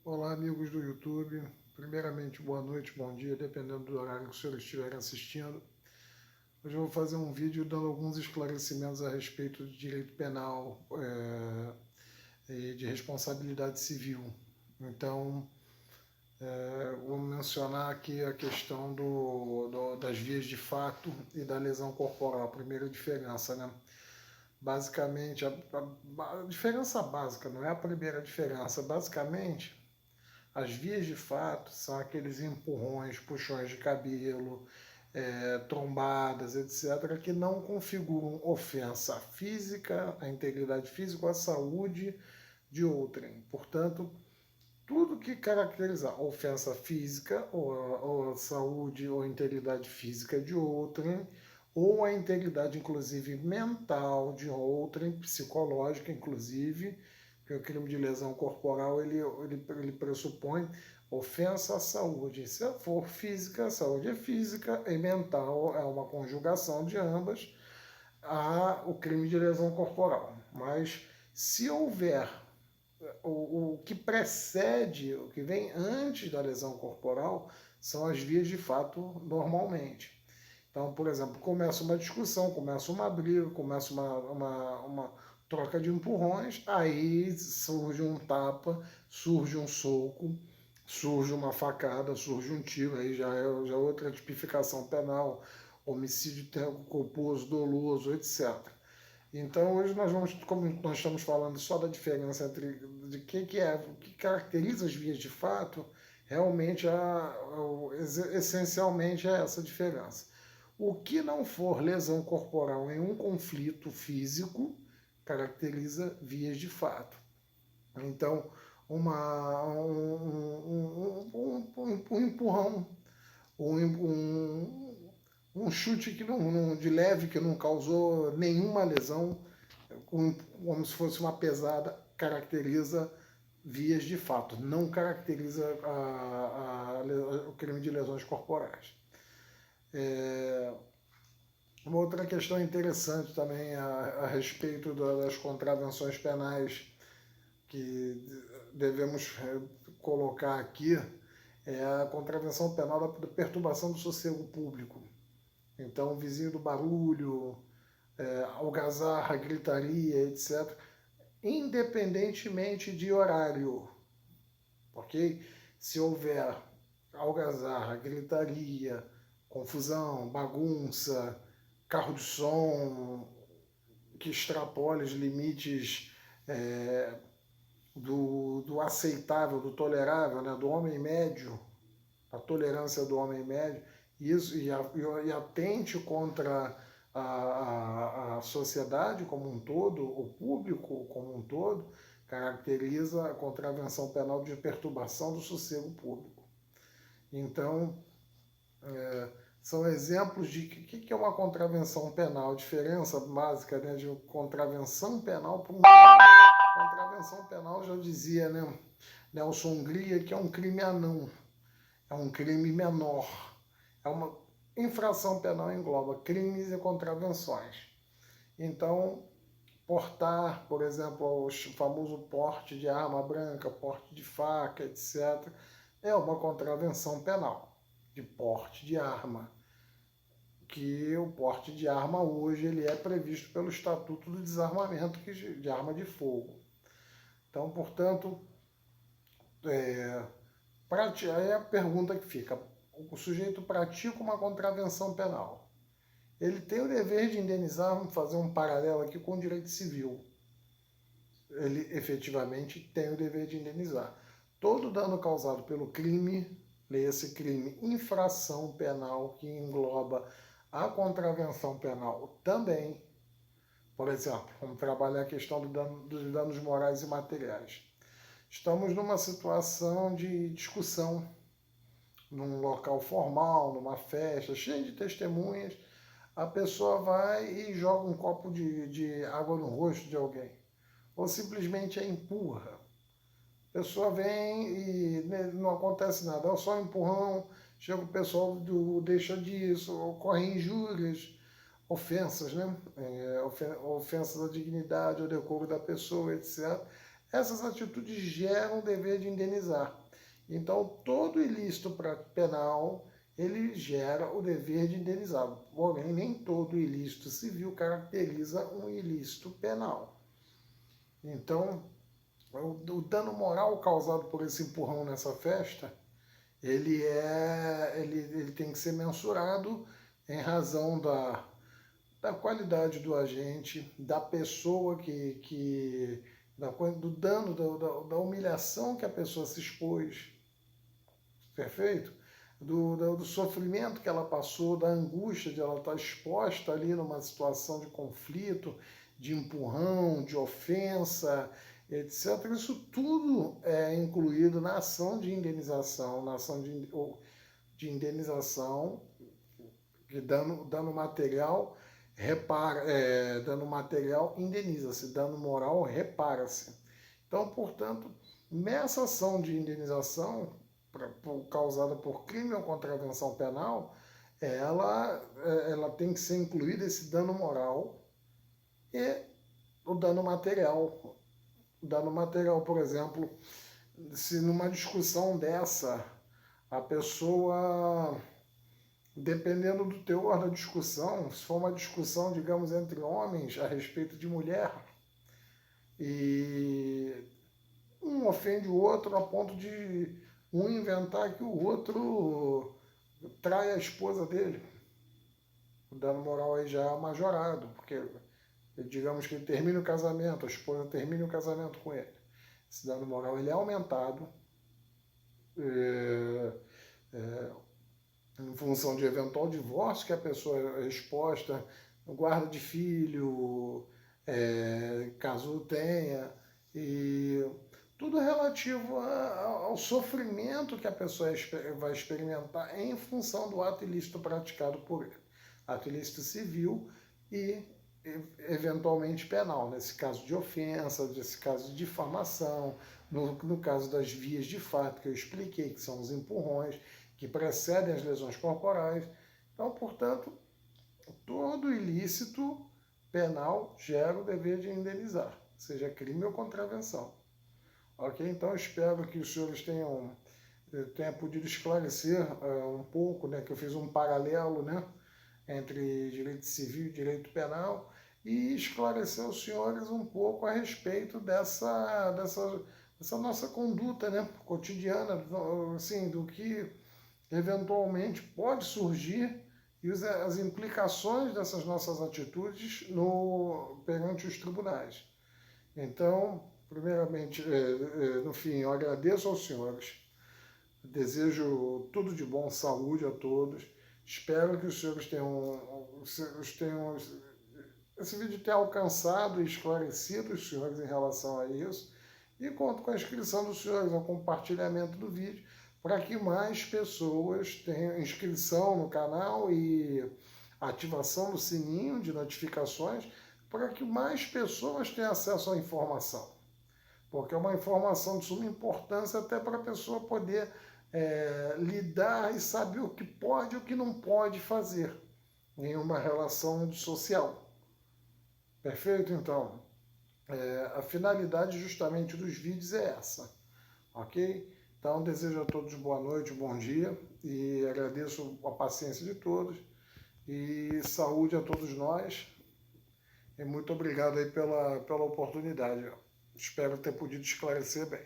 Olá, amigos do YouTube. Primeiramente, boa noite, bom dia, dependendo do horário que os senhores estiverem assistindo. Hoje eu vou fazer um vídeo dando alguns esclarecimentos a respeito de direito penal e de responsabilidade civil. Então, vou mencionar aqui a questão das vias de fato e da lesão corporal. A primeira diferença, né? Basicamente, a diferença básica, não é a primeira diferença. Basicamente, as vias de fato são aqueles empurrões, puxões de cabelo, trombadas, etc., que não configuram ofensa física, à integridade física ou à saúde de outrem. Portanto, tudo que caracteriza ofensa física ou a saúde ou a integridade física de outrem, ou a integridade, inclusive, mental de outrem, psicológica, inclusive, porque o crime de lesão corporal ele pressupõe ofensa à saúde. Se for física, a saúde é física, e mental é uma conjugação de ambas, a o crime de lesão corporal. Mas se houver o que precede, o que vem antes da lesão corporal, são as vias de fato normalmente. Então, por exemplo, começa uma discussão, começa uma briga, começa uma troca de empurrões, aí surge um tapa, surge um soco, surge uma facada, surge um tiro, aí já é outra tipificação penal, homicídio culposo, doloso, etc. Então hoje nós vamos, como nós estamos falando só da diferença entre de o que caracteriza as vias de fato, realmente essencialmente é essa diferença. O que não for lesão corporal em um conflito físico caracteriza vias de fato. Então, um empurrão, um chute de leve que não causou nenhuma lesão, como se fosse uma pesada, caracteriza vias de fato, não caracteriza o crime de lesões corporais. Uma outra questão interessante também a respeito das contravenções penais que devemos colocar aqui é a contravenção penal da perturbação do sossego público. Então, vizinho do barulho, algazarra, gritaria, etc., independentemente de horário, ok? Se houver algazarra, gritaria, confusão, bagunça, carro de som que extrapole os limites do aceitável, do tolerável, né, do homem médio, a tolerância do homem médio, isso, e atente contra a sociedade como um todo, o público como um todo, caracteriza a contravenção penal de perturbação do sossego público. Então, são exemplos de que é uma contravenção penal, diferença básica, né, de contravenção penal para um crime. Contravenção penal, já dizia, né, Nelson Hungria, que é um crime anão, é um crime menor, é uma infração penal, engloba crimes e contravenções. Então, portar, por exemplo, o famoso porte de arma branca, porte de faca, etc., é uma contravenção penal de porte de arma, que o porte de arma hoje ele é previsto pelo Estatuto do Desarmamento de Arma de Fogo. Então, portanto, aí a pergunta que fica, o sujeito pratica uma contravenção penal. Ele tem o dever de indenizar, vamos fazer um paralelo aqui com o direito civil. Ele efetivamente tem o dever de indenizar. Todo dano causado pelo crime, leia-se crime, infração penal, que engloba a contravenção penal também. Por exemplo, vamos trabalhar a questão dos danos morais e materiais. Estamos numa situação de discussão, num local formal, numa festa, cheio de testemunhas, a pessoa vai e joga um copo de água no rosto de alguém, ou simplesmente a empurra. A pessoa vem e não acontece nada, é só um empurrão, chega o pessoal deixa disso, ocorrem injúrias, ofensas, né? Ofensas à dignidade, ao decoro da pessoa, etc. essas atitudes geram o dever de indenizar. Então, todo ilícito penal, ele gera o dever de indenizar. Porém, nem todo ilícito civil caracteriza um ilícito penal. Então, o dano moral causado por esse empurrão nessa festa, ele tem que ser mensurado em razão da qualidade do agente, da pessoa do dano, da humilhação que a pessoa se expôs, perfeito? Do sofrimento que ela passou, da angústia de ela estar exposta ali numa situação de conflito, de empurrão, de ofensa, etc. Isso tudo é incluído na ação de indenização, na ação de indenização, de dano material, dano material indeniza-se, dano moral repara-se. Então, portanto, nessa ação de indenização causada por crime ou contravenção penal, ela tem que ser incluída esse dano moral e o dano material. O dano material, por exemplo, se numa discussão dessa, a pessoa, dependendo do teor da discussão, se for uma discussão, digamos, entre homens a respeito de mulher, e um ofende o outro a ponto de um inventar que o outro trai a esposa dele. O dano moral aí já é majorado, porque digamos que ele termina o casamento, a esposa termina o casamento com ele. Esse dano moral ele é aumentado em função de eventual divórcio que a pessoa é exposta, guarda de filho, caso tenha, e tudo relativo ao sofrimento que a pessoa vai experimentar em função do ato ilícito praticado por ele. Ato ilícito civil e eventualmente penal, nesse caso de ofensa, nesse caso de difamação, no caso das vias de fato que eu expliquei, que são os empurrões, que precedem as lesões corporais. Então, portanto, todo ilícito penal gera o dever de indenizar, seja crime ou contravenção. Ok? Então, espero que os senhores tenham podido esclarecer um pouco, né, que eu fiz um paralelo, né, entre direito civil e direito penal, e esclarecer aos senhores um pouco a respeito dessa nossa conduta, né, cotidiana, assim, do que eventualmente pode surgir e as implicações dessas nossas atitudes perante os tribunais. Então, primeiramente, no fim, eu agradeço aos senhores, desejo tudo de bom, saúde a todos, espero que os senhores tenham esse vídeo tenha alcançado e esclarecido os senhores em relação a isso, e conto com a inscrição dos senhores, ao compartilhamento do vídeo, para que mais pessoas tenham inscrição no canal e ativação do sininho de notificações, para que mais pessoas tenham acesso à informação. Porque é uma informação de suma importância até para a pessoa poder lidar e saber o que pode e o que não pode fazer em uma relação social. Perfeito? Então, a finalidade justamente dos vídeos é essa, ok? Então, desejo a todos boa noite, bom dia, e agradeço a paciência de todos, e saúde a todos nós, e muito obrigado aí pela oportunidade. Espero ter podido esclarecer bem.